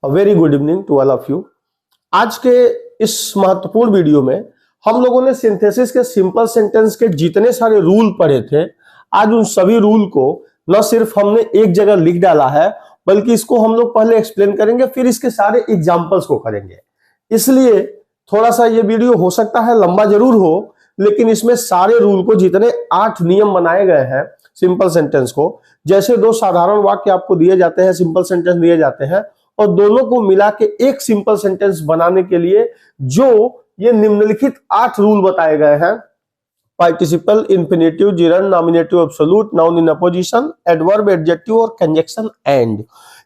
Very good evening to all of you. आज के इस महत्वपूर्ण वीडियो में हम लोगों ने सिंथेसिस के सिंपल सेंटेंस के जितने सारे रूल पढ़े थे, आज उन सभी रूल को न सिर्फ हमने एक जगह लिख डाला है, बल्कि इसको हम लोग पहले एक्सप्लेन करेंगे, फिर इसके सारे एग्जाम्पल्स को करेंगे। इसलिए थोड़ा सा ये वीडियो हो सकता है लंबा जरूर हो, लेकिन इसमें सारे रूल को, जितने 8 नियम बनाए गए हैं सिंपल सेंटेंस को, जैसे दो साधारण वाक्य आपको दिए जाते हैं, सिंपल सेंटेंस दिए जाते हैं, और दोनों को मिला के एक सिंपल सेंटेंस बनाने के लिए जो ये निम्नलिखित 8 रूल बताए गए हैं, participle, infinitive, gerund, nominative, absolute, noun in opposition, adverb, adjective और कंजक्शन एंड,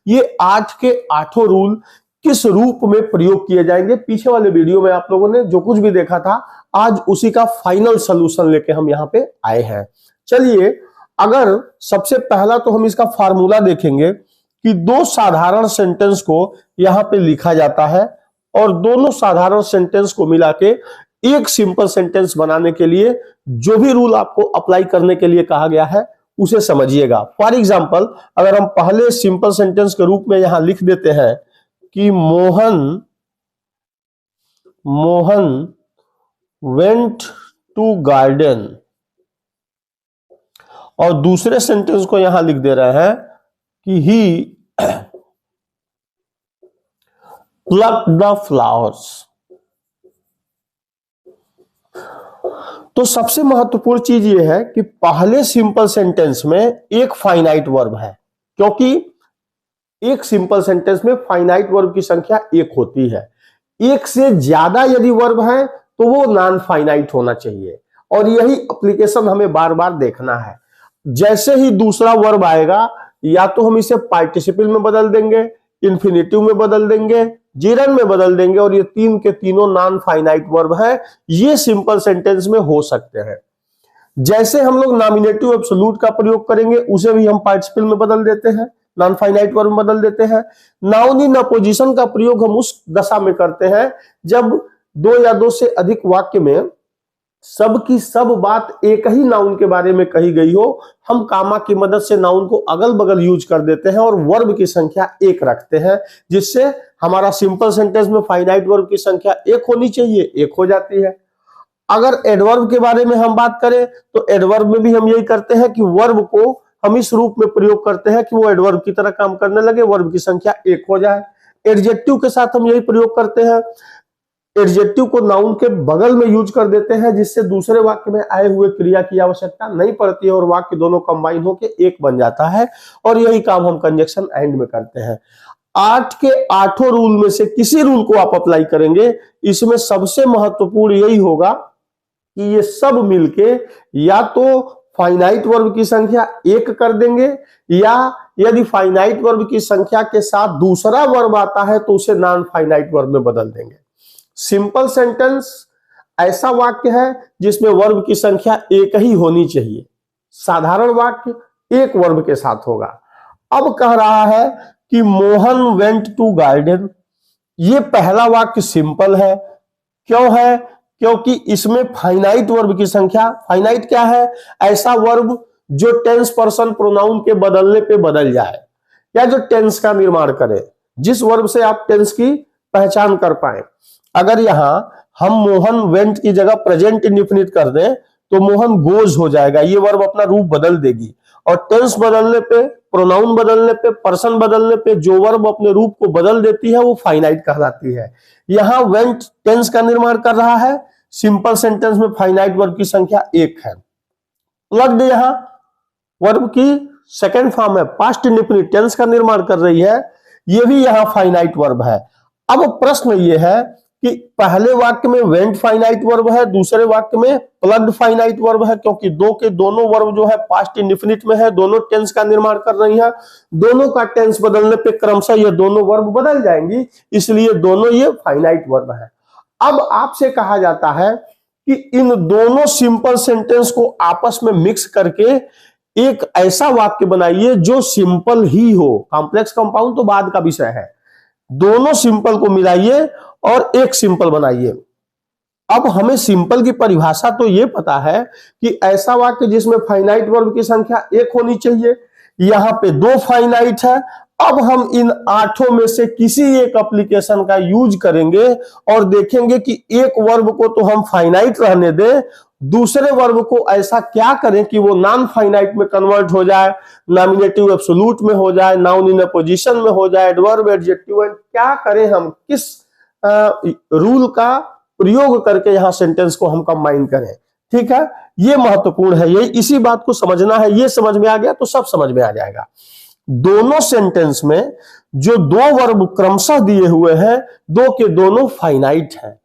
ये 8 के 8 रूल किस रूप में प्रयोग किए जाएंगे, पीछे वाले वीडियो में आप लोगों ने जो कुछ भी देखा था, आज उसी का फाइनल सॉल्यूशन लेके हम यहाँ पे आए हैं। चलिए, अगर सबसे पहला तो हम इसका फार्मूला देखेंगे कि दो साधारण सेंटेंस को यहाँ पे लिखा जाता है और दोनों साधारण सेंटेंस को मिला के एक सिंपल सेंटेंस बनाने के लिए जो भी रूल आपको अप्लाई करने के लिए कहा गया है उसे समझिएगा। फॉर एग्जाम्पल, अगर हम पहले सिंपल सेंटेंस के रूप में यहां लिख देते हैं कि मोहन वेंट टू गार्डन, और दूसरे सेंटेंस को यहां लिख दे रहे हैं कि ही plucked the flowers, तो सबसे महत्वपूर्ण चीज यह है कि पहले सिंपल सेंटेंस में एक फाइनाइट वर्ब है, क्योंकि एक सिंपल सेंटेंस में फाइनाइट वर्ब की संख्या एक होती है। एक से ज्यादा यदि वर्ब है तो वो नॉन फाइनाइट होना चाहिए, और यही एप्लीकेशन हमें बार बार देखना है। जैसे ही दूसरा वर्ब आएगा, या तो हम इसे पार्टिसिपल में बदल देंगे, इंफिनिटिव में बदल देंगे, जिरंड में बदल देंगे, और ये तीन के तीनों नॉन फाइनाइट वर्ब है, ये सिंपल सेंटेंस में हो सकते हैं। जैसे हम लोग नॉमिनेटिव एब्सोल्यूट का प्रयोग करेंगे, उसे भी हम पार्टिसिपल में बदल देते हैं, नॉन फाइनाइट वर्ब में बदल देते हैं। नाउन इन अपोजिशन का प्रयोग हम उस दशा में करते हैं जब दो या दो से अधिक वाक्य में सब की सब बात एक ही नाउन के बारे में कही गई हो, हम कामा की मदद से नाउन को अगल बगल यूज कर देते हैं और वर्ब की संख्या एक रखते हैं, जिससे हमारा सिंपल सेंटेंस में फाइनाइट वर्ब की संख्या एक होनी चाहिए, एक हो जाती है। अगर एडवर्ब के बारे में हम बात करें तो एडवर्ब में भी हम यही करते हैं कि वर्ब को हम इस रूप में प्रयोग करते हैं कि वो एडवर्ब की तरह काम करने लगे, वर्ब की संख्या एक हो जाए। एडजेक्टिव के साथ हम यही प्रयोग करते हैं, एडजेक्टिव को नाउन के बगल में यूज कर देते हैं, जिससे दूसरे वाक्य में आए हुए क्रिया की आवश्यकता नहीं पड़ती है और वाक्य दोनों कंबाइन होकर एक बन जाता है, और यही काम हम कंजक्शन एंड में करते हैं। 8 के 8 रूल में से किसी रूल को आप अप्लाई करेंगे, इसमें सबसे महत्वपूर्ण यही होगा कि ये सब मिलके या तो फाइनाइट वर्ब की संख्या एक कर देंगे, या यदि फाइनाइट वर्ब की संख्या के साथ दूसरा वर्ब आता है तो उसे नॉन फाइनाइट वर्ब में बदल देंगे। सिंपल सेंटेंस ऐसा वाक्य है जिसमें वर्ब की संख्या एक ही होनी चाहिए, साधारण वाक्य एक वर्ब के साथ होगा। अब कह रहा है कि मोहन वेंट टू गार्डन, ये पहला वाक्य सिंपल है। क्यों है? क्योंकि इसमें फाइनाइट वर्ब की संख्या, फाइनाइट क्या है? ऐसा वर्ब जो टेंस पर्सन प्रोनाउन के बदलने पे बदल जाए, या जो टेंस का निर्माण करे, जिस वर्ब से आप टेंस की पहचान कर पाए। अगर यहां हम मोहन वेंट की जगह प्रेजेंट इंडेफिनिट कर दें तो मोहन गोज हो जाएगा, ये वर्ब अपना रूप बदल देगी, और टेंस बदलने पे, प्रोनाउन बदलने पे, पर्सन बदलने पे जो वर्ब अपने रूप को बदल देती है वो फाइनाइट कहलाती है। यहां वेंट टेंस का निर्माण कर रहा है, सिंपल सेंटेंस में फाइनाइट वर्ब की संख्या एक है। प्लग्ड यहां वर्ब की सेकेंड फॉर्म है, पास्ट इंडेफिनिट टेंस का निर्माण कर रही है, ये भी यहां फाइनाइट वर्ब है। अब प्रश्न ये है कि पहले वाक्य में वेंट फाइनाइट वर्ब है, दूसरे वाक्य में प्लग्ड फाइनाइट वर्ब है, क्योंकि दो के दोनों वर्ब जो है पास्ट इंडेफिनिट में है, दोनों टेंस का निर्माण कर रही है, दोनों का टेंस बदलने पे क्रमशः ये दोनों वर्ब बदल जाएंगी, इसलिए दोनों ये फाइनाइट वर्ब है। अब आपसे कहा जाता है कि इन दोनों सिंपल सेंटेंस को आपस में मिक्स करके एक ऐसा वाक्य बनाइए जो सिंपल ही हो, कॉम्प्लेक्स कंपाउंड तो बाद का विषय है। दोनों सिंपल को मिलाइए और एक सिंपल बनाइए। अब हमें सिंपल की परिभाषा तो ये पता है कि ऐसा वाक्य जिसमें फाइनाइट वर्ब की संख्या एक होनी चाहिए, यहां पे 2 फाइनाइट है, अब हम इन 8 में से किसी एक एप्लीकेशन का यूज करेंगे और देखेंगे कि एक वर्ब को तो हम फाइनाइट रहने दें, दूसरे वर्ब को ऐसा क्या करें कि वो नॉन फाइनाइट में कन्वर्ट हो जाए, नॉमिनेटिव एब्सोल्यूट में हो जाए, नाउन इन अ पोजीशन में हो जाए, एडवर्ब एडजेक्टिव, क्या करें हम, किस रूल का प्रयोग करके यहां सेंटेंस को हम कंबाइन करें। ठीक है, ये महत्वपूर्ण है, ये इसी बात को समझना है। ये समझ में आ गया तो सब समझ में आ जाएगा। दोनों सेंटेंस में जो दो वर्ब क्रमशः दिए हुए हैं, दो के दोनों फाइनाइट हैं।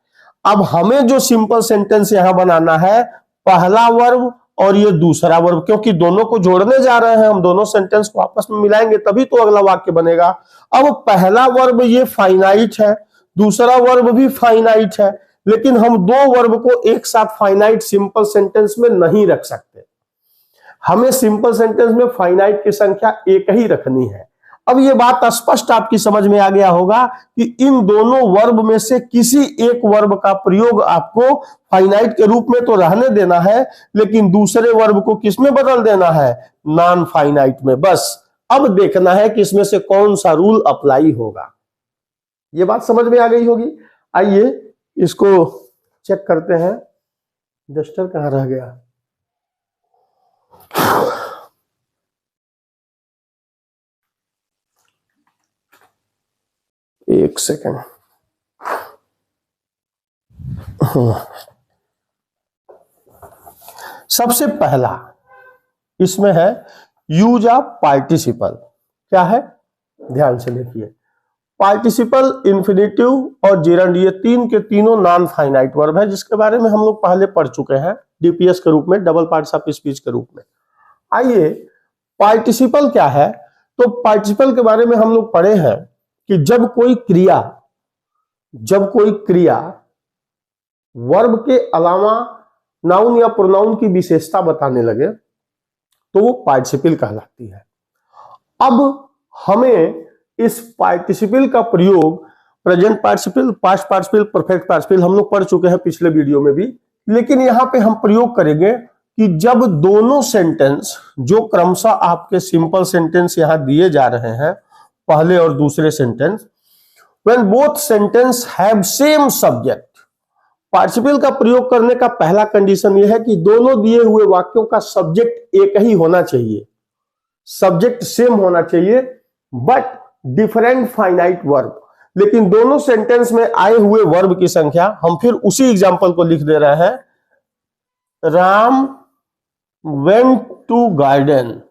अब हमें जो सिंपल सेंटेंस यहां बनाना है, पहला वर्ब और ये दूसरा वर्ब, क्योंकि दोनों को जोड़ने जा रहे हैं हम, दोनों सेंटेंस को आपस में मिलाएंगे तभी तो अगला वाक्य बनेगा। अब पहला वर्ब ये फाइनाइट है, दूसरा वर्ब भी फाइनाइट है, लेकिन हम दो वर्ब को एक साथ फाइनाइट सिंपल सेंटेंस में नहीं रख सकते। हमें सिंपल सेंटेंस में फाइनाइट की संख्या एक ही रखनी है। अब ये बात स्पष्ट आपकी समझ में आ गया होगा कि इन दोनों वर्ब में से किसी एक वर्ब का प्रयोग आपको फाइनाइट के रूप में तो रहने देना है, लेकिन दूसरे वर्ब को किसमें बदल देना है, नॉन फाइनाइट में। बस अब देखना है कि इसमें से कौन सा रूल अप्लाई होगा। ये बात समझ में आ गई होगी। आइए इसको चेक करते हैं। डस्टर कहां रह गया? एक सेकंड। सबसे पहला इसमें है यूज ऑफ पार्टिसिपल। क्या है, ध्यान से देखिए। पार्टिसिपल, इंफिनिटिव और जेरंड, ये तीन के तीनों नॉन फाइनाइट वर्ब है, जिसके बारे में हम लोग पहले पढ़ चुके हैं डीपीएस के रूप में, डबल पार्ट्स ऑफ स्पीच के रूप में। आइए पार्टिसिपल क्या है, तो पार्टिसिपल के बारे में हम लोग पढ़े हैं कि जब कोई क्रिया वर्ब के अलावा नाउन या प्रोनाउन की विशेषता बताने लगे तो वो पार्टिसिपल कहलाती है। अब हमें इस पार्टिसिपल का प्रयोग present participle, past participle, perfect participle हम लोग पढ़ चुके हैं पिछले वीडियो में भी, लेकिन यहां पे हम प्रयोग करेंगे कि जब दोनों सेंटेंस जो क्रमशः आपके सिंपल सेंटेंस यहां दिए जा रहे हैं, पहले और दूसरे sentence, when both sentence have same subject, participle का प्रयोग करने का पहला कंडीशन यह है कि दोनों दिए हुए वाक्यों का सब्जेक्ट एक ही होना चाहिए, सब्जेक्ट सेम होना चाहिए, बट डिफरेंट फाइनाइट वर्ब। लेकिन दोनों सेंटेंस में आए हुए वर्ब की संख्या, हम फिर उसी एग्जांपल को लिख दे रहे हैं, राम वेंट टू गार्डन,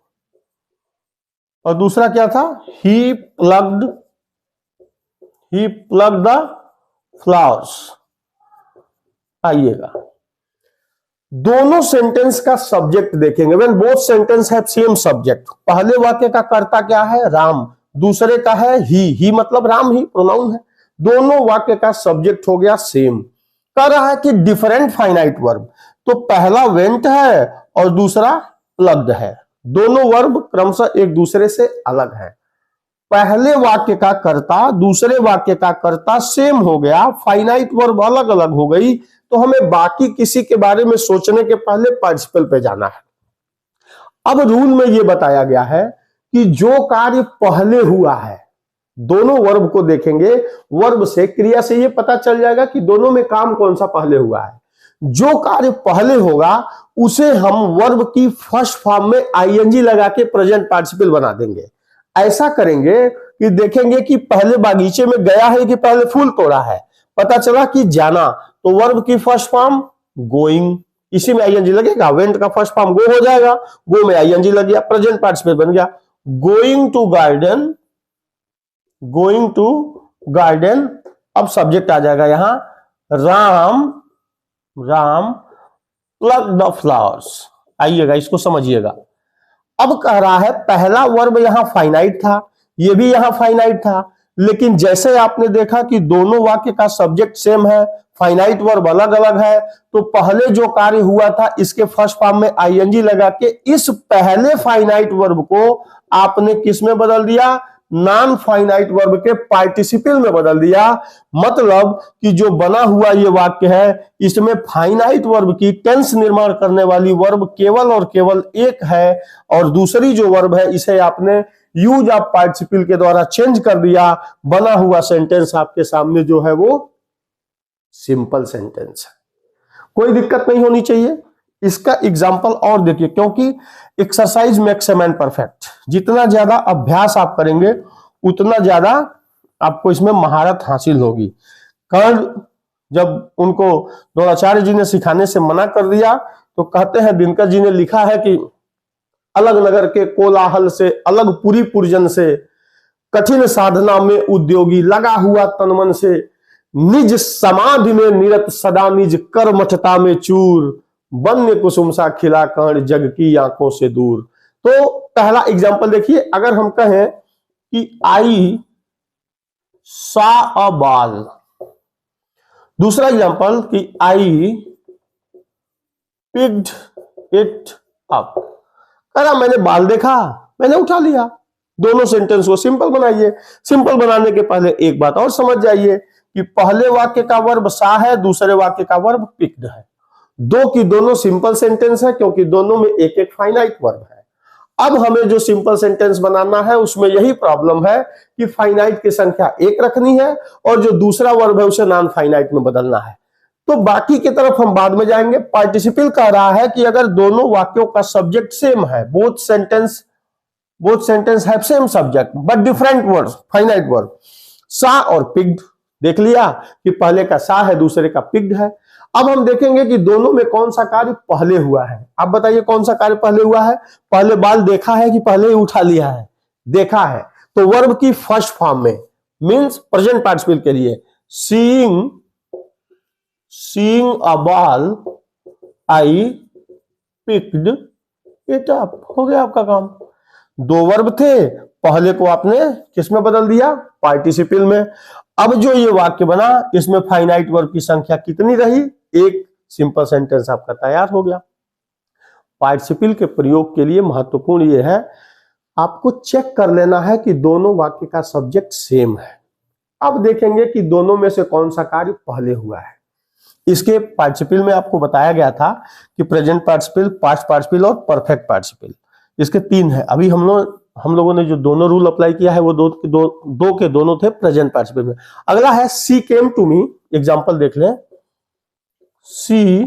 और दूसरा क्या था, ही प्लग्ड द फ्लावर्स। आइएगा दोनों सेंटेंस का सब्जेक्ट देखेंगे। When both sentence have same subject, पहले वाक्य का कर्ता क्या है, राम, दूसरे का है ही मतलब राम ही प्रोनाउन है, दोनों वाक्य का सब्जेक्ट हो गया सेम। कह रहा है कि डिफरेंट फाइनाइट वर्ब, तो पहला वेंट है और दूसरा प्लग्ड है, दोनों वर्ब क्रमशः एक दूसरे से अलग है। पहले वाक्य का कर्ता दूसरे वाक्य का कर्ता सेम हो गया, फाइनाइट वर्ब अलग अलग हो गई, तो हमें बाकी किसी के बारे में सोचने के पहले पार्टिसिपल पे जाना है। अब रूल में यह बताया गया है कि जो कार्य पहले हुआ है, दोनों वर्ब को देखेंगे, वर्ब से, क्रिया से यह पता चल जाएगा कि दोनों में काम कौन सा पहले हुआ है। जो कार्य पहले होगा उसे हम वर्ब की फर्स्ट फॉर्म में आईएनजी लगा के प्रेजेंट पार्टिसिपल बना देंगे। ऐसा करेंगे कि देखेंगे कि पहले बागीचे में गया है कि पहले फूल तोड़ा है, पता चला कि जाना, तो वर्ब की फर्स्ट फॉर्म गोइंग, इसी में आईएनजी लगेगा, वेंट का फर्स्ट फॉर्म गो हो जाएगा, गो में आईएनजी लग गया, प्रेजेंट पार्टिसिपल बन गया। गोइंग टू गार्डन, अब सब्जेक्ट आ जाएगा यहां, राम प्लग द फ्लावर्स। आइएगा इसको समझिएगा। अब कह रहा है पहला वर्ब यहां फाइनाइट था, यह भी यहां फाइनाइट था, लेकिन जैसे आपने देखा कि दोनों वाक्य का सब्जेक्ट सेम है, फाइनाइट वर्ब अलग अलग है, तो पहले जो कार्य हुआ था इसके फर्स्ट फॉर्म में आईएनजी लगा के इस पहले फाइनाइट वर्ब को आपने किस में बदल दिया, नॉन फाइनाइट वर्ब के पार्टिसिपल में बदल दिया। मतलब कि जो बना हुआ ये वाक्य है, इसमें फाइनाइट वर्ब की टेंस निर्माण करने वाली वर्ब केवल और केवल एक है, और दूसरी जो वर्ब है इसे आपने यूज ऑफ पार्टिसिपल के द्वारा चेंज कर दिया, बना हुआ सेंटेंस आपके सामने जो है वो सिंपल सेंटेंस है। कोई दिक्कत नहीं होनी चाहिए। इसका एग्जाम्पल और देखिए, क्योंकि exercise makes a man perfect, जितना ज्यादा अभ्यास आप करेंगे उतना ज्यादा आपको इसमें महारत हासिल होगी। कर्ण जब उनको द्रोणाचार्य जी ने सिखाने से मना कर दिया तो कहते हैं, दिनकर जी ने लिखा है कि अलग नगर के कोलाहल से, अलग पुरी पुरजन से, कठिन साधना में उद्योगी, लगा हुआ तनमन से, निज समाधि में निरत, सदा निज कर्मठता में चूर, वन्य कुसुम सा खिला कर्ण, जग की आंखों से दूर। तो पहला एग्जांपल देखिए, अगर हम कहें कि आई सा अ बाल, दूसरा एग्जांपल कि आई पिक्ड इट अप, कह मैंने बाल देखा, मैंने उठा लिया। दोनों सेंटेंस को सिंपल बनाइए। सिंपल बनाने के पहले एक बात और समझ जाइए कि पहले वाक्य का वर्ब सा है, दूसरे वाक्य का वर्ब पिक्ड है। दो की दोनों सिंपल सेंटेंस है क्योंकि दोनों में एक एक फाइनाइट वर्ब है। अब हमें जो सिंपल सेंटेंस बनाना है उसमें यही प्रॉब्लम है कि फाइनाइट की संख्या एक रखनी है और जो दूसरा वर्ब है उसे नॉन फाइनाइट में बदलना है। तो बाकी की तरफ हम बाद में जाएंगे। पार्टिसिपल कह रहा है कि अगर दोनों वाक्यों का सब्जेक्ट सेम है, both sentence have same subject but different word, finite word, सा और पिक्ड। देख लिया कि पहले का सा है, दूसरे का पिक्ड है। अब हम देखेंगे कि दोनों में कौन सा कार्य पहले हुआ है। आप बताइए कौन सा कार्य पहले हुआ है? पहले बाल देखा है कि पहले ही उठा लिया है? देखा है। तो वर्ब की फर्स्ट फॉर्म में मींस प्रेजेंट पार्टिसिपल के लिए seeing a ball, I picked it up, हो गया आपका काम। दो वर्ब थे, पहले को आपने किसमें बदल दिया? पार्टिसिपल में। अब जो ये वाक्य बना इसमें फाइनाइट वर्ब की संख्या कितनी रही? एक। सिंपल सेंटेंस आपका तैयार हो गया। पार्टिसिपल के प्रयोग के लिए महत्वपूर्ण यह है, आपको चेक कर लेना है कि दोनों वाक्य का सब्जेक्ट सेम है। अब देखेंगे कि दोनों में से कौन सा कार्य पहले हुआ है। इसके पार्टिसिपल में आपको बताया गया था कि प्रेजेंट पार्टिसिपल, पास्ट पार्टिसिपल और परफेक्ट पार्टिसिपल, इसके तीन है। अभी हम लोगों ने जो दोनों रूल अप्लाई किया है वो दो के दोनों थे प्रेजेंट पार्टिसिपल में। अगला है सी केम टू मी। एग्जांपल देख लें, सी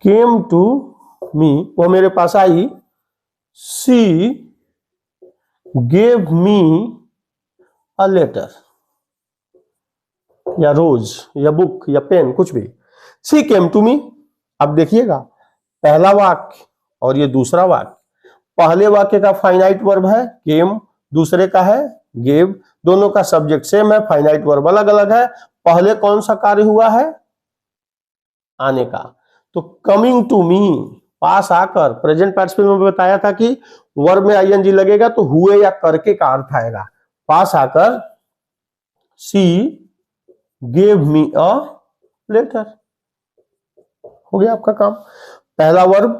केम टू मी, वो मेरे पास आई। सी गेव मी अ लेटर, या रोज या बुक या पेन, कुछ भी। सी केम टू मी। अब देखिएगा, पहला वाक्य और ये दूसरा वाक्य, पहले वाक्य का फाइनाइट वर्ब है केम, दूसरे का है गेव। दोनों का सब्जेक्ट सेम है, फाइनाइट वर्ब अलग अलग है। पहले कौन सा कार्य हुआ है? आने का। तो कमिंग टू मी, पास आकर। प्रेजेंट पार्टिसिपल में बताया था कि वर्ब में आईएनजी लगेगा तो हुए या करके का अर्थ आएगा। पास आकर सी गेव मी अ लेटर, हो गया आपका काम। पहला वर्ब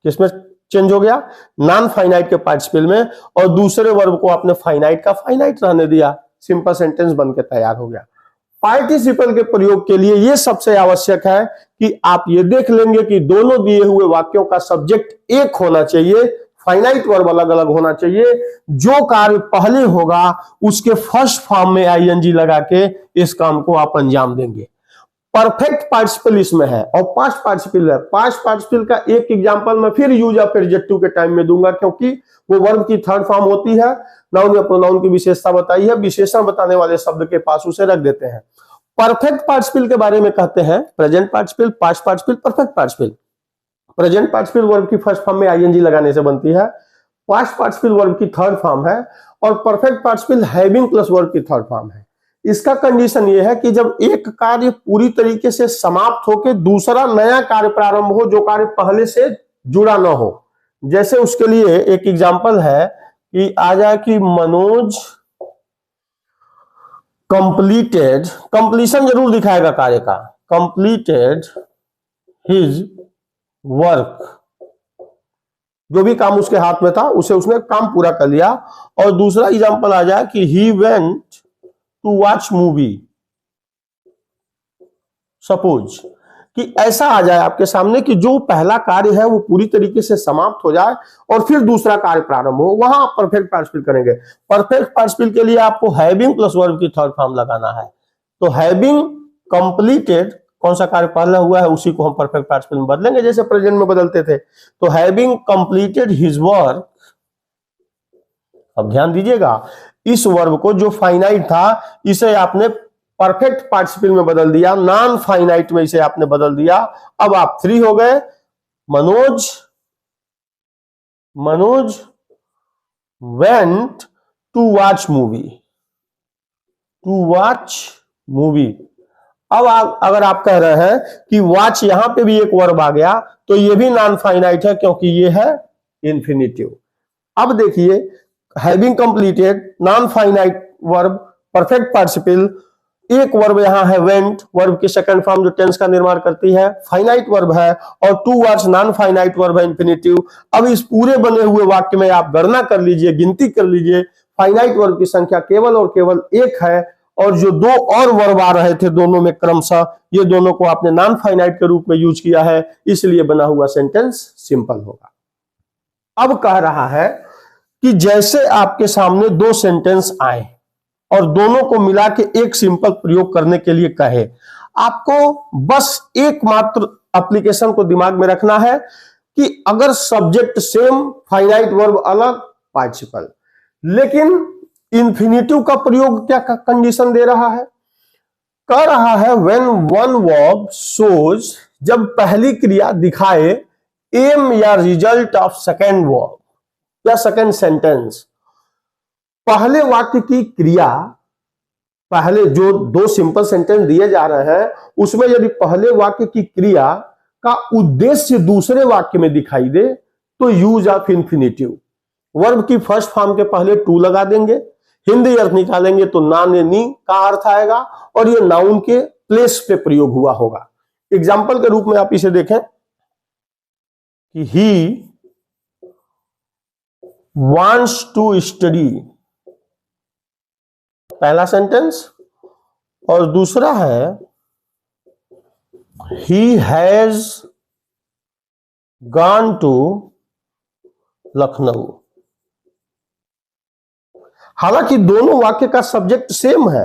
किसमें चेंज हो गया? नॉन फाइनाइट के पार्टिसिपल में, और दूसरे वर्ब को आपने फाइनाइट का फाइनाइट रहने दिया। सिंपल सेंटेंस बनकर तैयार हो गया। पार्टिसिपल के प्रयोग के लिए यह सबसे आवश्यक है कि आप ये देख लेंगे कि दोनों दिए हुए वाक्यों का सब्जेक्ट एक होना चाहिए, फाइनाइट वर्ब अलग अलग होना चाहिए। जो कार्य पहले होगा उसके फर्स्ट फॉर्म में आईएनजी लगा के इस काम को आप अंजाम देंगे। परफेक्ट पार्टिसिपल इसमें है और पास्ट पार्टिसिपल है। पास्ट पार्टिसिपल का एक एग्जांपल मैं फिर यूज ऑफ एडजेक्टिव के टाइम में दूंगा, क्योंकि वो वर्ब की थर्ड फॉर्म होती है। नाउन या प्रोनाउन की विशेषता बताई है, विशेषण बताने वाले शब्द के पास उसे रख देते हैं। परफेक्ट पार्टिसिपल के बारे में कहते हैं present participle, past participle, perfect participle. Present participle verb की फर्स्ट फॉर्म में आईएनजी लगाने से बनती है, पास्ट पार्टिसिपल वर्ब की थर्ड फॉर्म है, और perfect participle having plus verb की थर्ड फॉर्म है। इसका कंडीशन यह है कि जब एक कार्य पूरी तरीके से समाप्त होकर दूसरा नया कार्य प्रारंभ हो, जो कार्य पहले से जुड़ा ना हो। जैसे उसके लिए एक एग्जांपल है कि आ जाए कि मनोज कंप्लीटेड, कंप्लीशन जरूर दिखाएगा कार्य का, कंप्लीटेड हिज वर्क, जो भी काम उसके हाथ में था उसे उसने काम पूरा कर लिया। और दूसरा एग्जांपल आ जाए कि he went to watch movie. Suppose कि ऐसा आ जाए आपके सामने कि जो पहला कार्य है वो पूरी तरीके से समाप्त हो जाए और फिर दूसरा कार्य प्रारंभ हो, वहां आप परफेक्ट पार्टिसिपल करेंगे। परफेक्ट पार्टिसिपल के लिए आपको हैविंग प्लस वर्ब की थर्ड फॉर्म लगाना है। तो हैविंग कंप्लीटेड, कौन सा कार्य पहला हुआ है उसी को हम परफेक्ट पार्टिसिपल में बदलेंगे जैसे प्रेजेंट में बदलते थे। तो हैविंग कंप्लीटेड हिज वर्क, अब ध्यान दीजिएगा, इस वर्ब को जो फाइनाइट था इसे आपने परफेक्ट पार्टिसिपल में बदल दिया, नॉन फाइनाइट में इसे आपने बदल दिया। अब आप फ्री हो गए। Manoj went to watch movie. अब अगर आप कह रहे हैं कि वॉच यहां पे भी एक वर्ब आ गया तो ये भी नॉन फाइनाइट है क्योंकि ये है इंफिनिटिव। अब देखिए, having completed, non finite verb, perfect participle, एक वर्ब यहां है वेंट, वर्ब की सेकंड फॉर्म जो टेंस का निर्माण करती है, फाइनाइट वर्ब है, और two words non finite verb है इंफिनिटिव। अब इस पूरे बने हुए वाक्य में आप गणना कर लीजिए, गिनती कर लीजिए, फाइनाइट वर्ब की संख्या केवल और केवल एक है, और जो दो और वर्ब आ रहे थे दोनों में क्रमशः, ये दोनों को आपने नॉन फाइनाइट के रूप में यूज किया है, इसलिए बना हुआ सेंटेंस सिंपल होगा। अब कह रहा है कि जैसे आपके सामने दो सेंटेंस आए और दोनों को मिला के एक सिंपल प्रयोग करने के लिए कहे, आपको बस एकमात्र एप्लीकेशन को दिमाग में रखना है कि अगर सब्जेक्ट सेम, फाइनाइट वर्ब अलग, पार्टिसिपल, लेकिन इंफिनिटिव का प्रयोग क्या कंडीशन दे रहा है? कह रहा है व्हेन वन वर्ब शोज, जब पहली क्रिया दिखाए एम या रिजल्ट ऑफ सेकेंड वर्ब या सेकेंड सेंटेंस। पहले वाक्य की क्रिया, पहले जो दो सिंपल सेंटेंस दिए जा रहे हैं उसमें यदि पहले वाक्य की क्रिया का उद्देश्य दूसरे वाक्य में दिखाई दे तो यूज ऑफ इंफिनिटिव। वर्ब की फर्स्ट फॉर्म के पहले टू लगा देंगे, हिंदी अर्थ निकालेंगे तो ना ने नी का अर्थ आएगा और ये नाउन के प्लेस पे प्रयोग हुआ होगा। एग्जाम्पल के रूप में आप इसे देखें कि ही wants to study, पहला सेंटेंस, और दूसरा है he has gone to Lucknow. हालांकि दोनों वाक्य का सब्जेक्ट सेम है,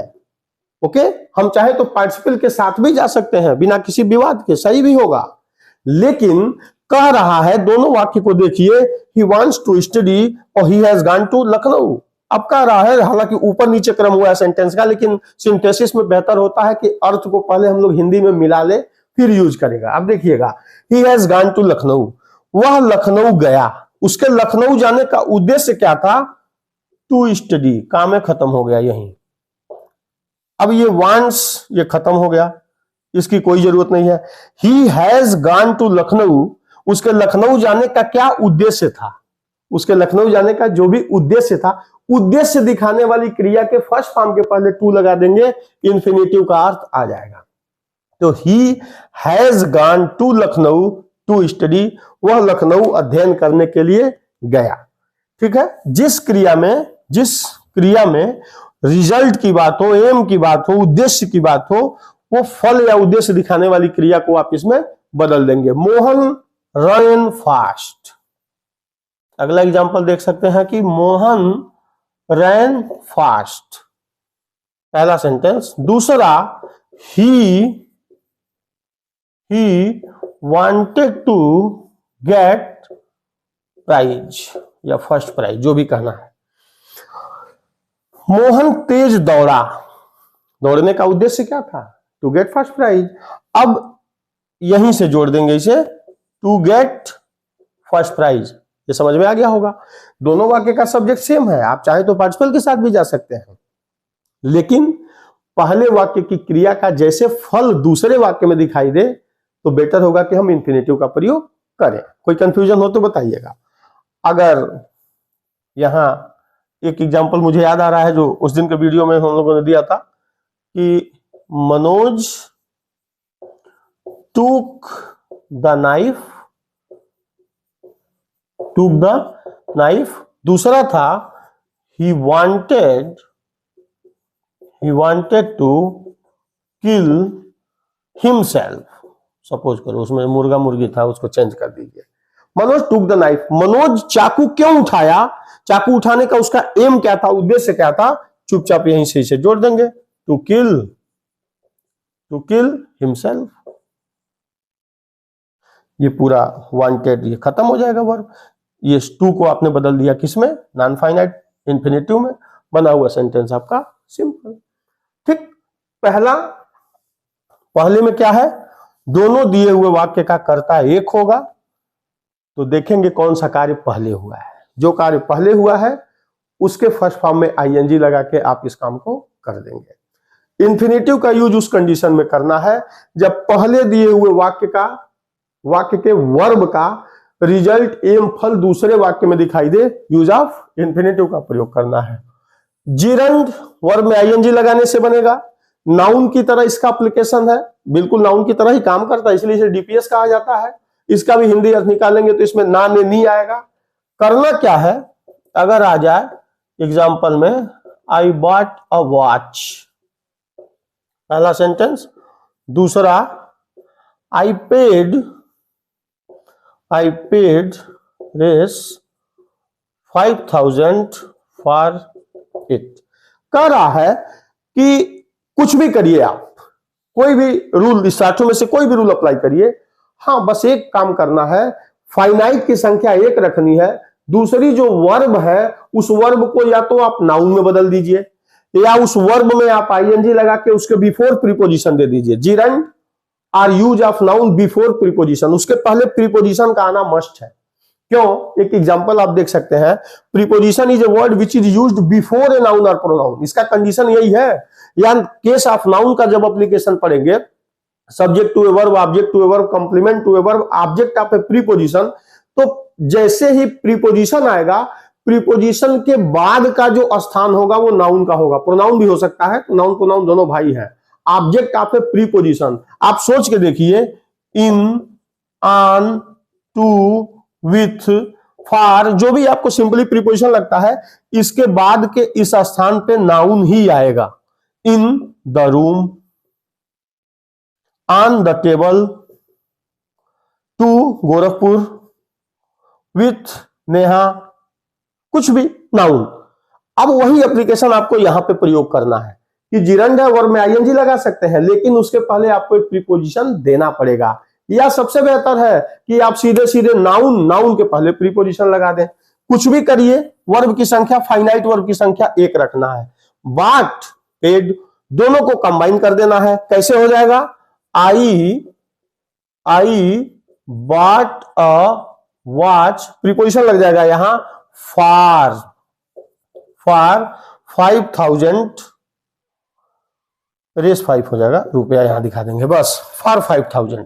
ओके, हम चाहे तो पार्टिसिपल के साथ भी जा सकते हैं बिना किसी विवाद के, सही भी होगा, लेकिन कह रहा है दोनों वाक्य को देखिए, he wants to study और he has gone to Lucknow. अब कह रहा है, हालांकि ऊपर नीचे क्रम हुआ है सेंटेंस का, लेकिन सिंथेसिस में बेहतर होता है कि अर्थ को पहले हम लोग हिंदी में मिला ले फिर यूज करेगा। अब देखिएगा, he has gone to Lucknow, वह लखनऊ गया, उसके लखनऊ जाने का उद्देश्य क्या था? टू स्टडी, काम में खत्म हो गया यहीं। अब ये wants ये खत्म हो गया, इसकी कोई जरूरत नहीं है। he has gone to Lucknow, उसके लखनऊ जाने का क्या उद्देश्य था? उसके लखनऊ जाने का जो भी उद्देश्य था, उद्देश्य दिखाने वाली क्रिया के फर्स्ट फॉर्म के पहले टू लगा देंगे, इंफिनिटिव का अर्थ आ जाएगा। तो he has gone to Lucknow to study, वह लखनऊ अध्ययन करने के लिए गया। ठीक है, जिस क्रिया में रिजल्ट की बात हो, एम की बात हो, उद्देश्य की बात हो, वो फल या उद्देश्य दिखाने वाली क्रिया को आप इसमें बदल देंगे। मोहन रन फास्ट, अगला एग्जांपल देख सकते हैं कि मोहन रैन फास्ट, पहला सेंटेंस। दूसरा, he wanted to get prize या फर्स्ट प्राइज, जो भी कहना है। मोहन तेज दौड़ा, दौड़ने का उद्देश्य क्या था? To get first prize. अब यहीं से जोड़ देंगे इसे, टू गेट फर्स्ट प्राइज, ये समझ में आ गया होगा। दोनों वाक्य का सब्जेक्ट सेम है, आप चाहे तो पार्टिसिपल के साथ भी जा सकते हैं, लेकिन पहले वाक्य की क्रिया का जैसे फल दूसरे वाक्य में दिखाई दे तो बेटर होगा कि हम इंफिनिटिव का प्रयोग करें। कोई कंफ्यूजन हो तो बताइएगा। अगर यहां एक एग्जांपल मुझे याद आ रहा है जो उस दिन के वीडियो में हम लोगों ने दिया था कि मनोज टूक द नाइफ, दूसरा था he wanted to kill himself, suppose करो उसमें मुर्गा मुर्गी था, उसको चेंज कर दीजिए। Manoj took the knife, Manoj चाकू क्यों उठाया, चाकू उठाने का उसका एम क्या था, उद्देश्य क्या था, चुपचाप यहीं से इसे जोड़ देंगे, टू किल हिमसेल्फ। ये पूरा वांटेड ये खत्म हो जाएगा वर्ब। ये टू को आपने बदल दिया किसमें, नॉन फाइनाइट इंफिनिटिव में, बना हुआ सेंटेंस आपका सिंपल। ठीक, पहले में क्या है, दोनों दिए हुए वाक्य का कर्ता एक होगा, तो देखेंगे कौन सा कार्य पहले हुआ है। जो कार्य पहले हुआ है उसके फर्स्ट फॉर्म में आईएनजी लगा के आप इस काम को कर देंगे। इंफिनिटिव का यूज उस कंडीशन में करना है जब पहले दिए हुए वाक्य के वर्ब का रिजल्ट एम फल दूसरे वाक्य में दिखाई दे, यूज ऑफ इंफिनिटिव का प्रयोग करना है। जिरंड वर्ब में आईएनजी लगाने से बनेगा, नाउन की तरह इसका एप्लीकेशन है, बिल्कुल नाउन की तरह ही काम करता है, इसलिए इसे डीपीएस कहा जाता है। इसका भी हिंदी अर्थ निकालेंगे तो इसमें ना ने नी आएगा। करना क्या है, अगर आ जाए एग्जाम्पल में आई बॉट अ वॉच, पहला सेंटेंस। दूसरा I paid Rs 5,000 for it. कह रहा है कि कुछ भी करिए आप, कोई भी रूल, स्टार्टिंग में से कोई भी रूल अप्लाई करिए, हाँ बस एक काम करना है, फाइनाइट की संख्या एक रखनी है, दूसरी जो वर्ब है उस वर्ब को या तो आप नाउन में बदल दीजिए या उस वर्ब में आप आईएनजी लगा के उसके बिफोर प्रीपोजिशन दे दीजिए। Gerund are use of noun before preposition, उसके पहले प्रीपोजिशन का आना मस्ट है। क्यों, एक एग्जांपल आप देख सकते हैं, preposition is a word which is used before a noun और प्रोनाउन। इसका कंडीशन यही है, या केस ऑफ नाउन का जब एप्लीकेशन पढ़ेंगे, subject to a verb, object to a verb, complement to a verb, object of a preposition, तो जैसे ही प्रीपोजिशन आएगा, प्रीपोजिशन के बाद का जो स्थान होगा वो नाउन का होगा, प्रोनाउन भी हो सकता है, तो नाउन प्रोनाउन दोनों भाई है। ऑब्जेक्ट ऑफ ए प्रीपोजिशन आप सोच के देखिए, इन, ऑन, टू, विथ, फॉर, जो भी आपको सिंपली प्रीपोजिशन लगता है, इसके बाद के इस स्थान पे नाउन ही आएगा। In the room, on the table, to Gorakhpur, with Neha, कुछ भी नाउन। अब वही एप्लीकेशन आपको यहां पे प्रयोग करना है कि जिरंड है, वर्ब में आईएनजी लगा सकते हैं, लेकिन उसके पहले आपको एक प्रीपोजिशन देना पड़ेगा, या सबसे बेहतर है कि आप सीधे सीधे नाउन के पहले प्रीपोजिशन लगा दें। कुछ भी करिए, वर्ब की संख्या, फाइनाइट वर्ब की संख्या एक रखना है। बॉट, पेड, दोनों को कंबाइन कर देना है। कैसे हो जाएगा, आई बॉट अ वॉच, प्रीपोजिशन लग जाएगा यहां फॉर 5,000, रेस 5 हो जाएगा, रुपया यहां दिखा देंगे, बस फॉर 5,000।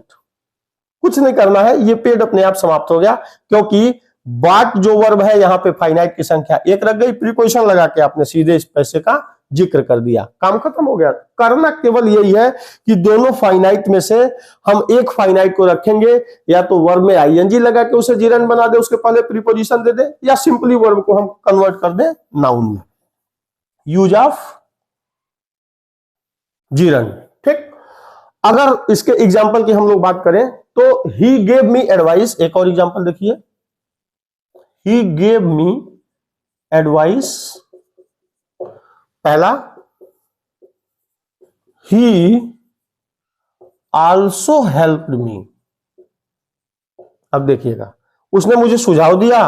कुछ नहीं करना है, ये पेड अपने आप समाप्त हो गया, क्योंकि बॉट जो वर्ब है यहां पे फाइनाइट की संख्या एक रख गई, प्रीपोजिशन लगा के आपने सीधे इस पैसे का जिक्र कर दिया, काम खत्म हो गया। करना केवल यही है कि दोनों फाइनाइट में से हम एक फाइनाइट को रखेंगे, या तो वर्ब में आईएनजी लगा के उसे जिरंड बना दे, उसके पहले प्रीपोजिशन दे दे, या सिंपली वर्ब को हम कन्वर्ट कर दे नाउन में, यूज ऑफ जिरंड। ठीक, अगर इसके एग्जाम्पल की हम लोग बात करें तो ही गेव मी एडवाइस, एक और एग्जाम्पल देखिए, ही गेव मी एडवाइस, पहला, ही आल्सो हेल्प्ड मी। अब देखिएगा, उसने मुझे सुझाव दिया,